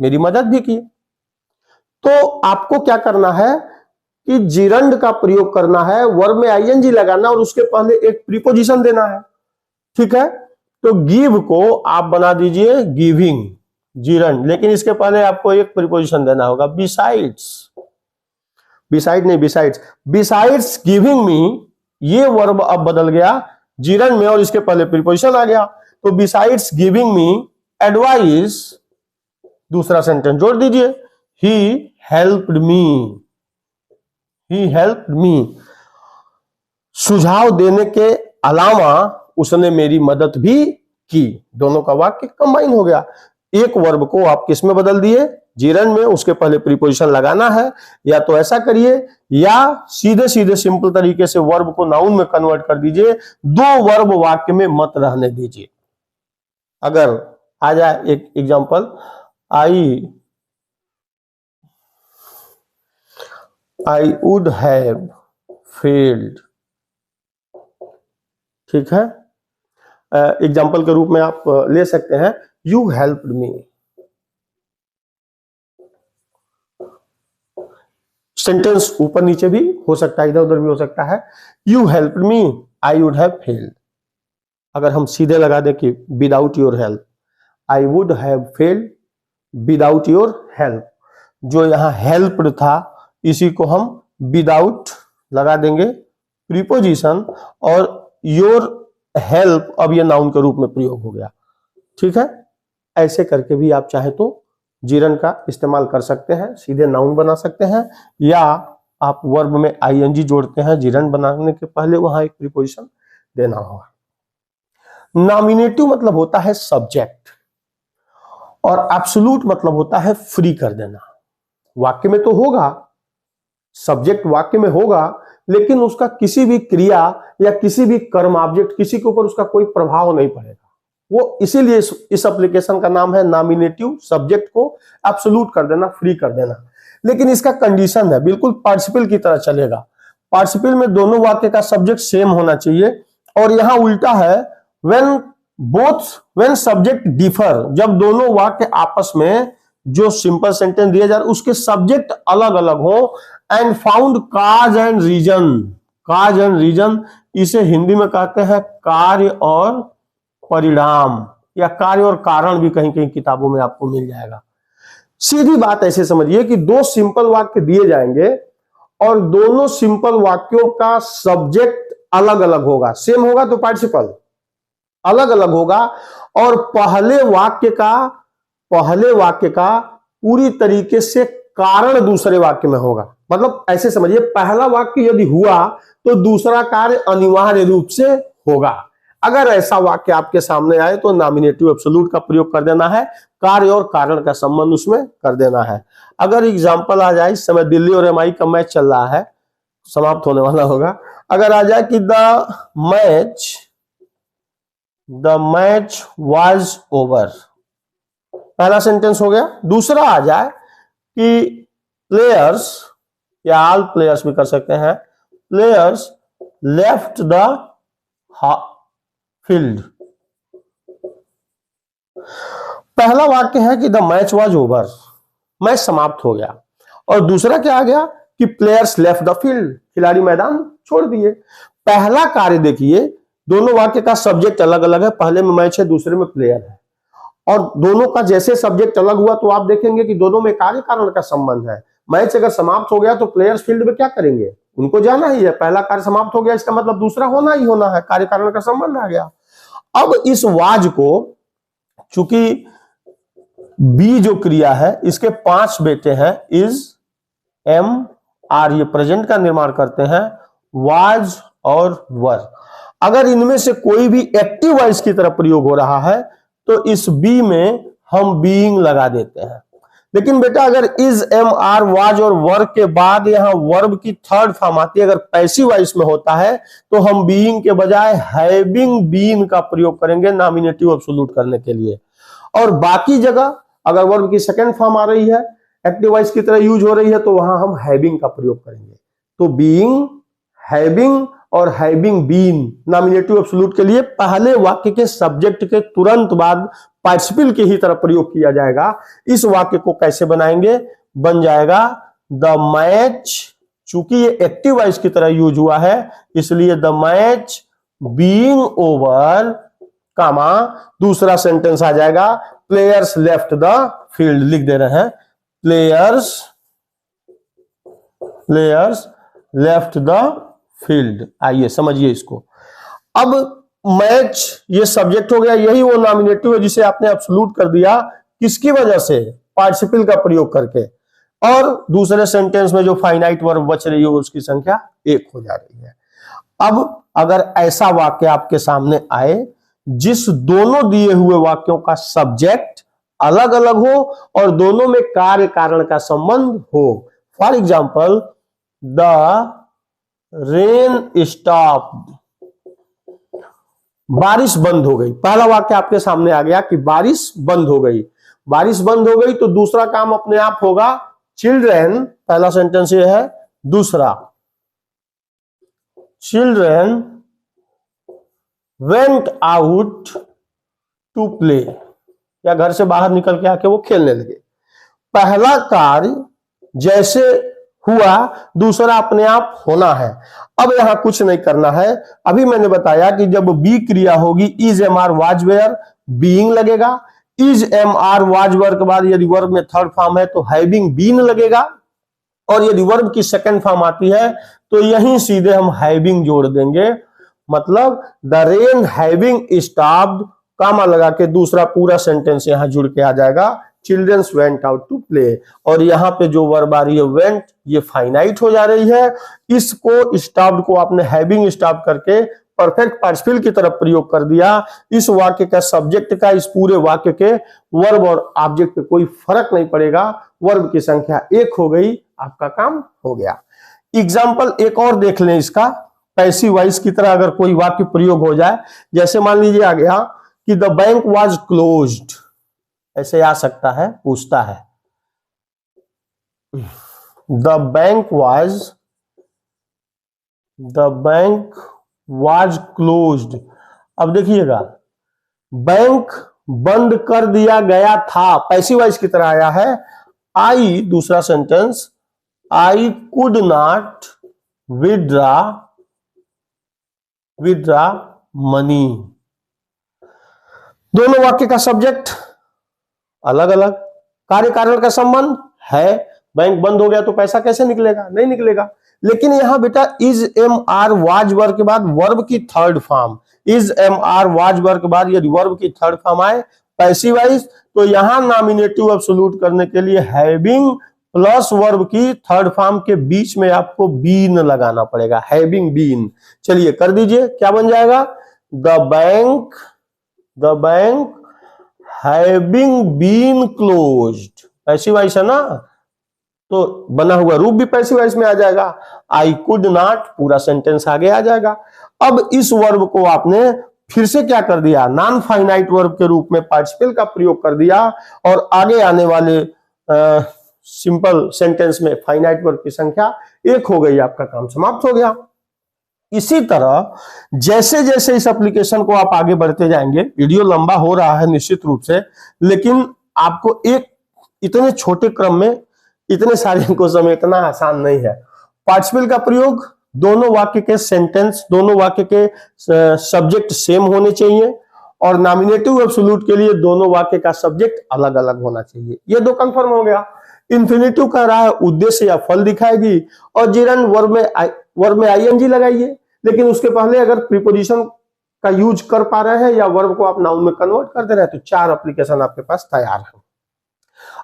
मेरी मदद भी की। तो आपको क्या करना है कि जिरंड का प्रयोग करना है, वर्ब में आईएनजी लगाना और उसके पहले एक प्रीपोजिशन देना है। ठीक है, तो गिव को आप बना दीजिए गिविंग, जिरंड, लेकिन इसके पहले आपको एक प्रीपोजिशन देना होगा, बिसाइड्स गिविंग मी, ये वर्ब अब बदल गया जिरंड में और इसके पहले प्रीपोजिशन आ गया, तो बिसाइड्स गिविंग मी एडवाइस, दूसरा सेंटेंस जोड़ दीजिए, ही हेल्प्ड मी, सुझाव देने के अलावा उसने मेरी मदद भी की। दोनों का वाक्य कंबाइन हो गया, एक वर्ब को आप किस में बदल दिए, जीरन में उसके पहले प्रीपोजिशन लगाना है, या तो ऐसा करिए या सीधे सीधे सिंपल तरीके से वर्ब को नाउन में कन्वर्ट कर दीजिए, दो वर्ब वाक्य में मत रहने दीजिए। अगर आ जाए एक example, I would have failed, ठीक है। एग्जाम्पल के रूप में आप ले सकते हैं यू हेल्प्ड मी। सेंटेंस ऊपर नीचे भी हो सकता है, इधर उधर भी हो सकता है। You helped me, I would have failed. अगर हम सीधे लगा दें कि without your help, I would have failed without your help, जो यहां हेल्प्ड था इसी को हम विदाउट लगा देंगे प्रीपोजिशन, और योर हेल्प अब ये नाउन के रूप में प्रयोग हो गया, ठीक है। ऐसे करके भी आप चाहे तो जीरन का इस्तेमाल कर सकते हैं, सीधे नाउन बना सकते हैं, या आप वर्ब में आईएनजी जोड़ते हैं जीरन बनाने के पहले, वहां एक प्रीपोजिशन देना होगा। नॉमिनेटिव मतलब होता है सब्जेक्ट, और एब्सोल्यूट मतलब होता है फ्री कर देना। वाक्य में तो होगा, सब्जेक्ट वाक्य में होगा, लेकिन उसका किसी भी क्रिया या किसी भी कर्म ऑब्जेक्ट, किसी के ऊपर उसका कोई प्रभाव नहीं पड़ेगा। वो इसीलिए इस एप्लीकेशन का नाम है नॉमिनेटिव, सब्जेक्ट को एब्सोल्यूट कर देना, फ्री कर देना। लेकिन इसका कंडीशन है, बिल्कुल पार्टिसिपल की तरह चलेगा। पार्टिसिपल में दोनों वाक्य का सब्जेक्ट सेम होना चाहिए, और यहां उल्टा है, व्हेन सब्जेक्ट डिफर, जब दोनों वाक्य आपस में जो सिंपल सेंटेंस दिया जा रहा है उसके सब्जेक्ट अलग अलग हो, and found cause and reason. Cause and reason इसे हिंदी में कहते हैं कार्य और परिणाम, या कार्य और कारण भी कहीं कहीं किताबों में आपको मिल जाएगा। सीधी बात ऐसे समझिए कि दो सिंपल वाक्य दिए जाएंगे और दोनों सिंपल वाक्यों का सब्जेक्ट अलग अलग होगा, सेम होगा तो पार्टिसिपल, अलग अलग होगा, और पहले वाक्य का पूरी तरीके से कारण दूसरे वाक्य में होगा। मतलब ऐसे समझिए, पहला वाक्य यदि हुआ तो दूसरा कार्य अनिवार्य रूप से होगा। अगर ऐसा वाक्य आपके सामने आए तो नॉमिनेटिव एब्सोल्यूट का प्रयोग कर देना है, कार्य और कारण का संबंध उसमें कर देना है। अगर एग्जांपल आ जाए, इस समय दिल्ली और एमआई का मैच चल रहा है, समाप्त होने वाला होगा। अगर आ जाए कि द मैच वाज ओवर, पहला सेंटेंस हो गया। दूसरा आ जाए कि प्लेयर्स, या ऑल प्लेयर्स भी कर सकते हैं, प्लेयर्स लेफ्ट द फील्ड। पहला वाक्य है कि the match was over, match समाप्त हो गया, और दूसरा क्या आ गया कि प्लेयर्स लेफ्ट द फील्ड, खिलाड़ी मैदान छोड़ दिए। पहला कार्य देखिए, दोनों वाक्य का सब्जेक्ट अलग अलग है, पहले में मैच है, दूसरे में प्लेयर है, और दोनों का जैसे सब्जेक्ट अलग हुआ तो आप देखेंगे कि दोनों में कार्य कारण का संबंध है। मैच अगर समाप्त हो गया तो प्लेयर्स फील्ड में क्या करेंगे, उनको जाना ही है। पहला कार्य समाप्त हो गया, इसका मतलब दूसरा होना ही होना है, कार्य कारण का संबंध आ गया। अब इस वाज को, चूंकि बी जो क्रिया है इसके 5 बेटे हैं, इज, एम, आर, ये प्रेजेंट का निर्माण करते हैं, वाज और वर। अगर इनमें से कोई भी एक्टिव वॉइस की तरह प्रयोग हो रहा है तो इस बी में हम बीइंग लगा देते हैं। लेकिन बेटा अगर इज, एम, आर, वाज और वर के बाद यहां वर्ब की थर्ड फॉर्म आती है, अगर पैसिव वॉइस में होता है तो हम बीइंग के बजाय हैविंग बीन का प्रयोग करेंगे नॉमिनेटिव एब्सोल्यूट करने के लिए। और बाकी जगह अगर वर्ब की सेकंड फॉर्म आ रही है, एक्टिव वॉइस की तरह यूज हो रही है, तो वहां हम हैविंग का प्रयोग करेंगे। तो बीइंग, हैविंग और हैविंग बीन नॉमिनेटिव एब्सोल्यूट के लिए पहले वाक्य के सब्जेक्ट के तुरंत बाद पार्टिसिपल के ही तरह प्रयोग किया जाएगा। इस वाक्य को कैसे बनाएंगे, बन जाएगा द मैच, चूंकि ये एक्टिव वॉइस की तरह यूज हुआ है इसलिए द मैच बीइंग ओवर, कामा, दूसरा सेंटेंस आ जाएगा प्लेयर्स लेफ्ट द फील्ड, लिख दे रहे हैं प्लेयर्स लेफ्ट द फील्ड। आइए समझिए इसको। अब मैच ये सब्जेक्ट हो गया, यही वो नॉमिनेटिव है जिसे आपने एब्सोल्यूट कर दिया, किसकी वजह से, पार्टिसिपल का प्रयोग करके, और दूसरे सेंटेंस में जो फाइनाइट वर्ब बच रही है उसकी संख्या 1 हो जा रही है। अब अगर ऐसा वाक्य आपके सामने आए जिस दोनों दिए हुए वाक्यों का सब्जेक्ट अलग अलग हो और दोनों में कार्य कारण का संबंध हो। For example, the rain stopped, बारिश बंद हो गई। पहला वाक्य आपके सामने आ गया कि बारिश बंद हो गई। बारिश बंद हो गई तो दूसरा काम अपने आप होगा, चिल्ड्रेन, पहला सेंटेंस ये है। दूसरा, children went out to play, या घर से बाहर निकल के आके वो खेलने लगे। पहला कार्य जैसे हुआ, दूसरा अपने आप होना है। अब यहां कुछ नहीं करना है। अभी मैंने बताया कि जब बी क्रिया होगी, is am are was were, being लगेगा। Is am are was were के बाद यदि वर्ब में थर्ड फॉर्म है तो हैविंग बीन लगेगा, और यदि वर्ब की सेकंड फॉर्म आती है तो यहीं सीधे हम हैविंग जोड़ देंगे। मतलब द रेन हैविंग स्टॉप्ड, कामा लगा के दूसरा पूरा सेंटेंस यहां जुड़ के आ जाएगा, childrens went out to play. और यहाँ पे जो वर्ब आ रही है वेंट, ये फाइनाइट हो जा रही है। इसको स्टॉप्ड को आपने हैविंग स्टॉप करके परफेक्ट पार्टिसिपल की तरफ प्रयोग कर दिया। इस वाक्य का सब्जेक्ट का इस पूरे वाक्य के वर्ब और ऑब्जेक्ट पे कोई फर्क नहीं पड़ेगा। वर्ब की संख्या एक हो गई, आपका काम हो गया। एग्जाम्पल एक और देख लें इसका, पैसिव वॉइस की तरह अगर कोई वाक्य प्रयोग हो जाए, जैसे मान लीजिए आ गया कि द बैंक वाज क्लोज्ड, ऐसे आ सकता है, पूछता है द बैंक वाज क्लोज्ड। अब देखिएगा, बैंक बंद कर दिया गया था, पैसिव वॉइस की तरह आया है। आई, दूसरा sentence, I could not withdraw money. दोनों वाक्य का सब्जेक्ट अलग अलग, कार्य कारण का संबंध है। बैंक बंद हो गया तो पैसा कैसे निकलेगा, नहीं निकलेगा। लेकिन यहां बेटा is am are was verb के बाद वर्ब की third form, is am are was verb के बाद यदि वर्ब की थर्ड फॉर्म आए पैसिव वॉइस, तो यहां नॉमिनेटिव एब्सोल्यूट करने के लिए हैविंग प्लस वर्ब की थर्ड फॉर्म के बीच में आपको बीन लगाना पड़ेगा, हैविंग बीन। चलिए कर दीजिए, क्या बन जाएगा, the bank having been closed, passive voice है ना, तो बना हुआ रूप भी पैसिव वॉइस में आ जाएगा। आई कुड नॉट, पूरा सेंटेंस आगे आ जाएगा। अब इस वर्ब को आपने फिर से क्या कर दिया, नॉन फाइनाइट वर्ब के रूप में पार्टिसिपल का प्रयोग कर दिया, और आगे आने वाले सिंपल सेंटेंस में फाइनाइट वर्ब की संख्या एक हो गई, आपका काम समाप्त हो गया। इसी तरह जैसे जैसे इस एप्लीकेशन को आप आगे बढ़ते जाएंगे, वीडियो लंबा हो रहा है निश्चित रूप से, लेकिन आपको एक इतने छोटे क्रम में इतने सारे को समेटना आसान नहीं है। पार्टिसिपल का प्रयोग, दोनों वाक्य के सेंटेंस, दोनों वाक्य के सब्जेक्ट सेम होने चाहिए, और नॉमिनेटिव एब्सोल्यूट के लिए दोनों वाक्य का सब्जेक्ट अलग अलग होना चाहिए। ये दो कंफर्म हो गया। इंफिनिटिव कह रहा है उद्देश्य या फल दिखाएगी, और जिरन वर्ब में आईएनजी लगाइए, लेकिन उसके पहले अगर प्रीपोजिशन का यूज कर पा रहे हैं या वर्ब को आप नाउन में कन्वर्ट कर दे रहे हैं तो चार एप्लीकेशन आपके पास तैयार है।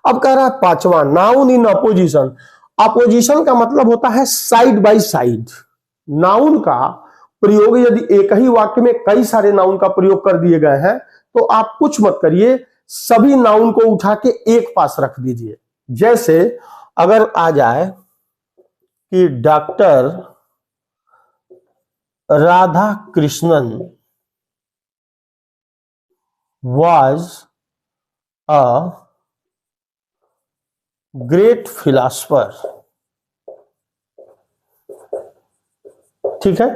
अब कह रहा है पांचवा, नाउन इन अपोजिशन। अपोजिशन का मतलब होता है साइड बाय साइड। नाउन का प्रयोग यदि एक ही वाक्य में कई सारे नाउन का प्रयोग कर दिए गए हैं तो आप कुछ मत करिए, सभी नाउन को उठा के एक पास रख दीजिए। जैसे अगर आ जाए कि doctor Radha Krishnan was a great philosopher, ठीक है,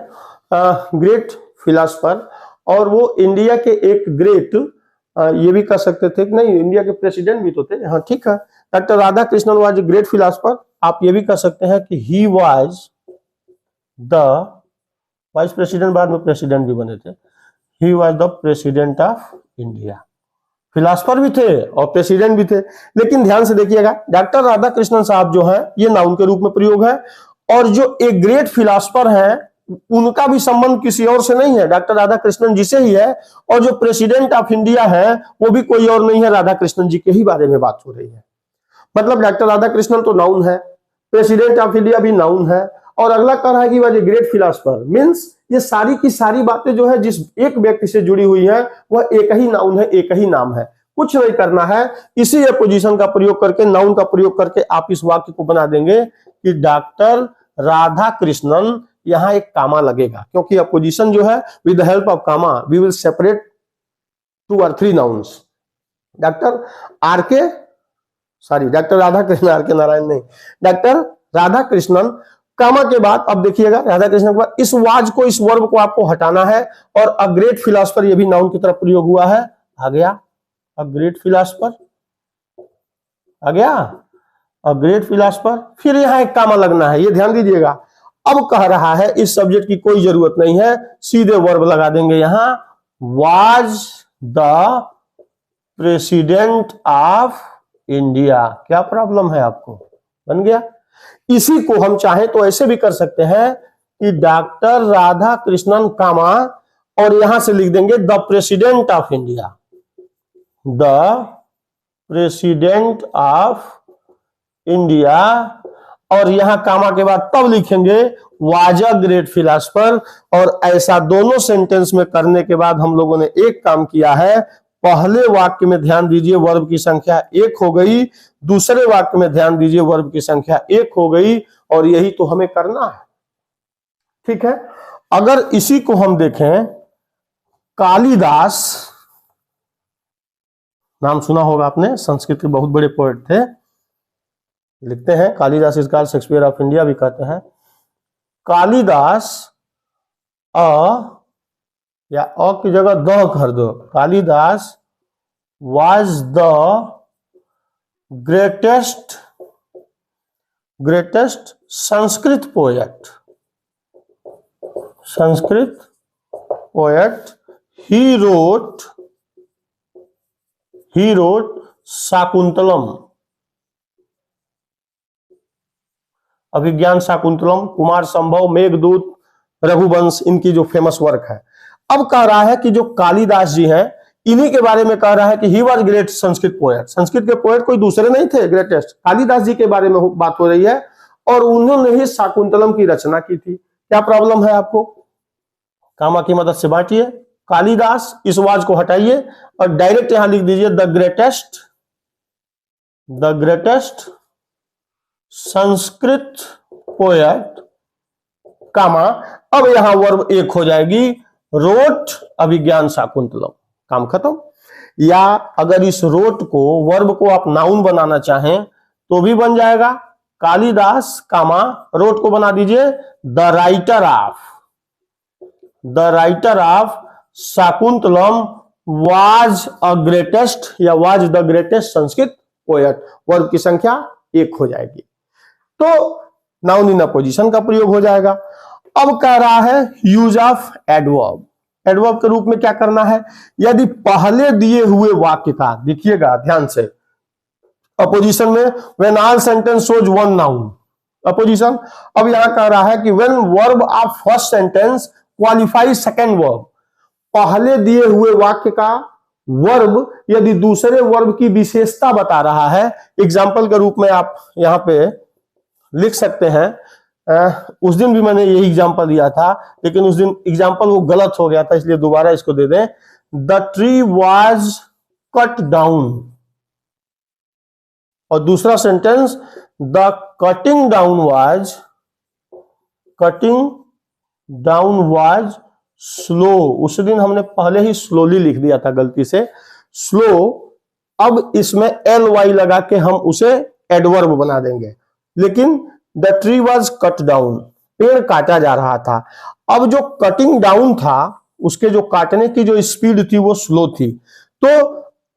ग्रेट फिलोसफर, और वो इंडिया के एक ग्रेट, ये भी कह सकते थे कि नहीं, इंडिया के प्रेसिडेंट भी तो थे, हाँ ठीक है, doctor Radha Krishnan was a great philosopher. आप ये भी कह सकते हैं कि he was the vice president, बाद में प्रेसिडेंट भी बने थे, he was the president of India. Philosopher भी थे और प्रेसिडेंट भी थे। लेकिन ध्यान से देखिएगा, डॉक्टर राधा कृष्णन साहब जो है ये नाउन के रूप में प्रयोग है, और जो एक ग्रेट फिलोसफर है उनका भी संबंध किसी और से नहीं है, डॉक्टर राधा कृष्णन जी से ही है, और जो प्रेसिडेंट ऑफ इंडिया है वो भी कोई और नहीं है, राधा कृष्णन जी के ही बारे में बात हो रही है। मतलब डॉक्टर राधा कृष्णन तो नाउन है, प्रेसिडेंट ऑफ इंडिया भी नाउन है, और अगला कह रहा है कि वह ग्रेट फिलोसफर, मीन्स ये सारी की सारी बातें जो है जिस एक व्यक्ति से जुड़ी हुई है वह एक ही नाउन है, एक ही नाम है, कुछ नहीं करना है, इसी अपोजिशन का प्रयोग करके, नाउन का प्रयोग करके आप इस वाक्य को बना देंगे कि डॉक्टर राधा कृष्णन, यहां एक कामा लगेगा क्योंकि अपोजिशन जो है with the help of comma we will separate 2 और 3 नाउन्स। डॉक्टर राधा कृष्ण, आर के नारायण नहीं, डॉक्टर राधा कृष्णन, कामा के बाद अब देखिएगा राधा कृष्णन के बाद इस वाज को, इस वर्ब को आपको हटाना है और अ ग्रेट फिलोसफर, ये भी नाउन की तरफ प्रयोग हुआ है, आ गया अ ग्रेट फिलोसफर, आ गया अ ग्रेट फिलोसफर। फिर यहां एक कामा लगना है, ये ध्यान दीजिएगा। अब कह रहा है इस सब्जेक्ट की कोई जरूरत नहीं है, सीधे वर्ब लगा देंगे यहां, was the president of India. क्या प्रॉब्लम है आपको? बन गया। इसी को हम चाहे तो ऐसे भी कर सकते हैं कि डॉक्टर राधा कृष्णन कामा और यहां से लिख देंगे the president of India, the president of India, और यहां कामा के बाद तब लिखेंगे वाज अ ग्रेट फिलोसफर। और ऐसा दोनों सेंटेंस में करने के बाद हम लोगों ने एक काम किया है, पहले वाक्य में ध्यान दीजिए वर्ब की संख्या 1 हो गई, दूसरे वाक्य में ध्यान दीजिए वर्ब की संख्या 1 हो गई, और यही तो हमें करना है। ठीक है, अगर इसी को हम देखें, कालिदास, नाम सुना होगा आपने, संस्कृत के बहुत बड़े पोएट थे, लिखते हैं Kalidas is called Shakespeare of India भी कहते हैं। कालिदास, या अ की जगह द कर दो, Kalidas was the greatest Sanskrit poet, he wrote Shakuntalam, Abhijnana Shakuntalam, Kumarasambhav, Meghdoot, Raghuvansh, इनकी जो फेमस वर्क है। अब कह रहा है कि जो कालिदास जी हैं, इन्हीं के बारे में कह रहा है कि he was great Sanskrit poet. Sanskrit के पोएट कोई दूसरे नहीं थे, ग्रेटेस्ट कालिदास जी के बारे में बात हो रही है, और उन्होंने ही शाकुंतलम की रचना की थी। क्या प्रॉब्लम है आपको? कामा की मदद से बांटिए, कालिदास, इस वाज को हटाइए और डायरेक्ट यहां लिख दीजिए द ग्रेटेस्ट संस्कृत पोएट, कामा। अब यहां वर्ब 1 हो जाएगी, रोट अभिज्ञान शाकुंतलम, काम खत्म। या अगर इस रोट को, वर्ब को आप नाउन बनाना चाहें तो भी बन जाएगा, कालिदास कामा रोट को बना दीजिए the writer of Shakuntalam was a greatest, या was the greatest Sanskrit poet, verb की संख्या 1 हो जाएगी, तो नाउन इन अपोजिशन का प्रयोग हो जाएगा। अब कह रहा है यूज ऑफ एडवर्ब, एडवर्ब के रूप में क्या करना है, यदि पहले दिए हुए वाक्य का, देखिएगा ध्यान से, अपोजिशन में when all sentence shows one noun, opposition. अब यहां कह रहा है कि when verb of first sentence qualify second verb, पहले दिए हुए वाक्य का वर्ब यदि दूसरे वर्ब की विशेषता बता रहा है, एग्जाम्पल के रूप में आप यहां पे लिख सकते हैं, उस दिन भी मैंने यही एग्जांपल दिया था, लेकिन उस दिन एग्जांपल वो गलत हो गया था, इसलिए दोबारा इसको दे दें। The tree was cut down, और दूसरा sentence the cutting down was slow. उस दिन हमने पहले ही स्लोली लिख दिया था गलती से, स्लो। अब इसमें ly लगा के हम उसे एडवर्ब बना देंगे, लेकिन the tree was cut down, पेड़ काटा जा रहा था। अब जो कटिंग डाउन था, उसके जो काटने की जो स्पीड थी वो स्लो थी, तो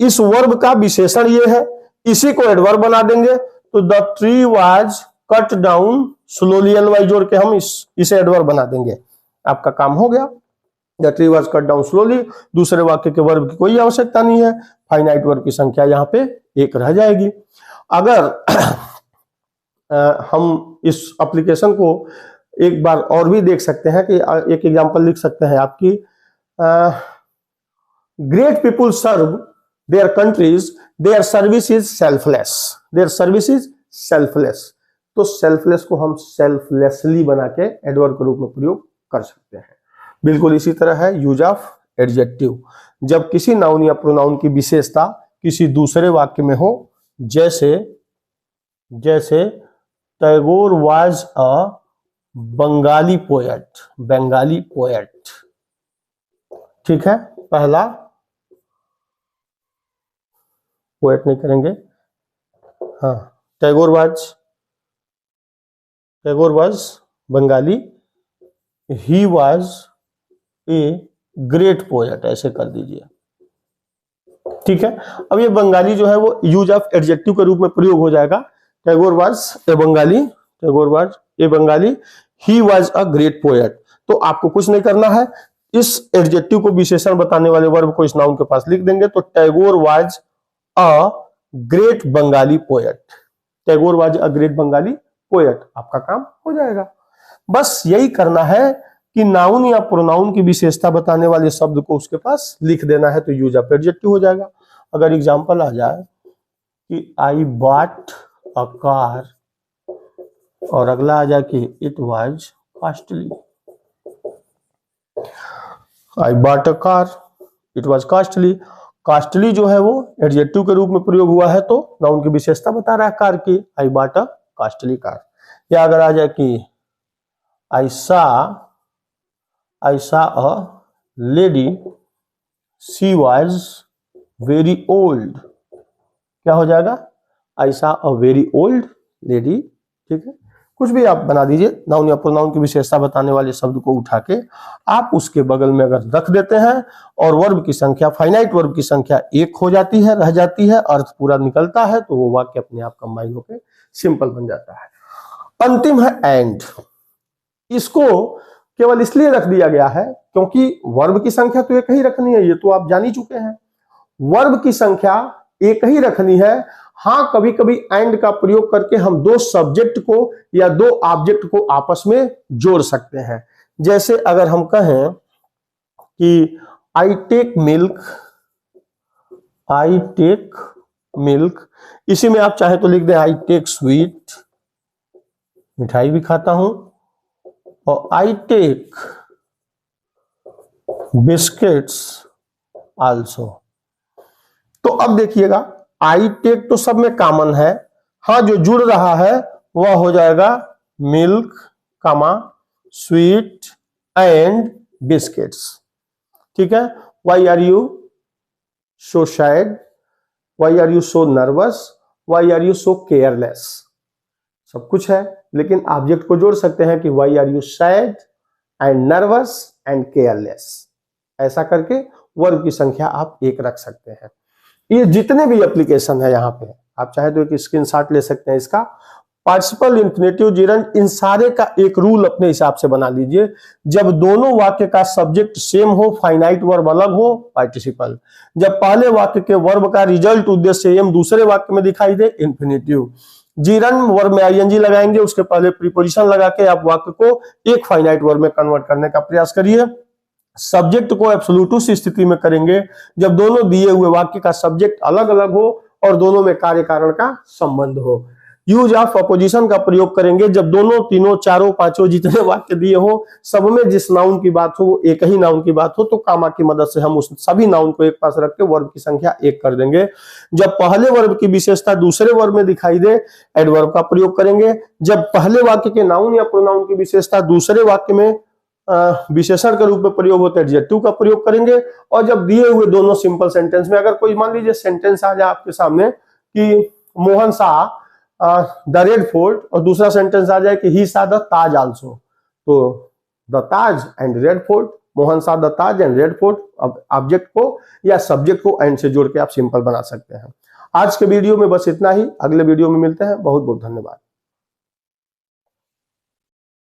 इस वर्ब का विशेषण ये है, इसी को एडवर्ब बना देंगे, तो the tree was cut down slowly, ly जोड़ के हम इसे एडवर्ब बना देंगे, आपका काम हो गया। The tree was cut down slowly, दूसरे वाक्य के वर्ब की कोई आवश्यकता नहीं है, फाइनाइट वर्ब की संख्या यहाँ पे 1 रह जाएगी। अगर हम इस एप्लीकेशन को एक बार और भी देख सकते हैं कि एक एग्जांपल लिख सकते हैं आपकी, great people serve their countries, their service is selfless, तो सेल्फलेस को हम सेल्फलेसली बना के एडवर्ब के रूप में प्रयोग कर सकते हैं। बिल्कुल इसी तरह है यूज ऑफ एडजेक्टिव, जब किसी नाउन या प्रोनाउन की विशेषता किसी दूसरे वाक्य में हो, जैसे जैसे Tagore was a Bengali poet, Bengali poet. ठीक है, पहला पोएट नहीं करेंगे, हाँ, Tagore was Bengali, he was a great poet, ऐसे कर दीजिए। ठीक है, अब ये बंगाली जो है वो यूज ऑफ एडजेक्टिव के रूप में प्रयोग हो जाएगा। Tagore was a Bengali, Tagore was a Bengali, he was a great poet. तो आपको कुछ नहीं करना है, इस एडजेक्टिव को विशेषण बताने वाले वर्ब को इस नाउन के पास लिख देंगे। तो Tagore was a great Bengali poet, Tagore was a great Bengali poet, आपका काम हो जाएगा। बस यही करना है कि नाउन या प्रोनाउन की विशेषता बताने वाले शब्द को उसके पास लिख देना है, तो यूज ऑफ एडजेक्टिव हो जाएगा। अगर एग्जांपल आ जाए कि आई बॉट अ कार, और अगला आ जाए कि it was costly, I bought a car, it was costly. Costly जो है वो एडजेक्टिव के रूप में प्रयोग हुआ है, तो नाउन की विशेषता बता रहा है कार की, आई बॉट अ कॉस्टली कार। या अगर आ जाए कि आई saw a lady, she was very old, क्या हो जाएगा, I saw a very old lady। ठीक है, कुछ भी आप बना दीजिए, नाउन या प्रोनाउन की विशेषता बताने वाले शब्द को उठा के आप उसके बगल में अगर रख देते हैं और वर्ब की संख्या, फाइनाइट वर्ब की संख्या एक हो जाती है, रह जाती है, अर्थ पूरा निकलता है, तो वो वाक्य अपने आप कंबाइन होकर सिंपल बन जाता है। अंतिम है एंड। इसको केवल इसलिए रख दिया गया है क्योंकि वर्ब की संख्या तो एक ही रखनी है, ये तो आप जान ही चुके हैं, वर्ब की संख्या एक ही रखनी है। हाँ, कभी कभी एंड का प्रयोग करके हम दो सब्जेक्ट को या दो ऑब्जेक्ट को आपस में जोड़ सकते हैं। जैसे अगर हम कहें कि आई टेक मिल्क, इसी में आप चाहे तो लिख दें आई टेक स्वीट, मिठाई भी खाता हूं, और आई टेक बिस्किट्स आल्सो। तो अब देखिएगा, आई टेक तो सब में कॉमन है, हाँ, जो जुड़ रहा है वह हो जाएगा मिल्क, स्वीट एंड बिस्किट्स। ठीक है, why are you so sad, why are you so nervous, why are you so careless, सब कुछ है, लेकिन ऑब्जेक्ट को जोड़ सकते हैं कि why are you sad and nervous and careless. ऐसा करके वर्ब की संख्या आप एक रख सकते हैं। ये जितने भी एप्लीकेशन है यहाँ पे, आप चाहे तो एक स्क्रीनशॉट ले सकते हैं इसका। पार्टिसिपल, इंफिनिटिव, जिरंड, इन सारे का एक रूल अपने हिसाब से बना लीजिए। जब दोनों वाक्य का सब्जेक्ट सेम हो, फाइनाइट वर्ब अलग हो, पार्टिसिपल। जब पहले वाक्य के वर्ब का रिजल्ट, उद्देश्य सेम दूसरे वाक्य में दिखाई दे, इंफिनिटिव। जिरंड वर्ब में आईएनजी लगाएंगे, उसके पहले प्रीपोजिशन लगा के आप वाक्य को एक फाइनाइट वर्ब में कन्वर्ट करने का प्रयास करिए। सब्जेक्ट को एब्सोल्यूटिव स्थिति में करेंगे जब दोनों दिए हुए वाक्य का सब्जेक्ट अलग अलग हो और दोनों में कार्य कारण का संबंध हो। यूज ऑफ अपोजिशन का प्रयोग करेंगे जब दोनों, तीनों, चारों, पांचों जितने वाक्य दिए हो, सब में जिस नाउन की बात हो वो एक ही नाउन की बात हो, तो कामा की मदद से हम उस सभी नाउन को एक पास रख के वर्ब की संख्या एक कर देंगे। जब पहले वर्ब की विशेषता दूसरे वर्ब में दिखाई दे, एडवर्ब का प्रयोग करेंगे। जब पहले वाक्य के नाउन या प्रोनाउन की विशेषता दूसरे वाक्य में विशेषण के रूप में प्रयोग होता है, एडजेक्टिव का प्रयोग करेंगे। और जब दिए हुए दोनों सिंपल सेंटेंस में, अगर कोई मान लीजिए सेंटेंस आ जाए आपके सामने कि Mohan saw the red fort, और दूसरा सेंटेंस आ जाए कि he saw the Taj also, तो the Taj and Red Fort, Mohan saw the Taj and Red Fort, object को या सब्जेक्ट को एंड से जोड़ के आप सिंपल बना सकते हैं। आज के वीडियो में बस इतना ही, अगले वीडियो में मिलते हैं। बहुत बहुत धन्यवाद।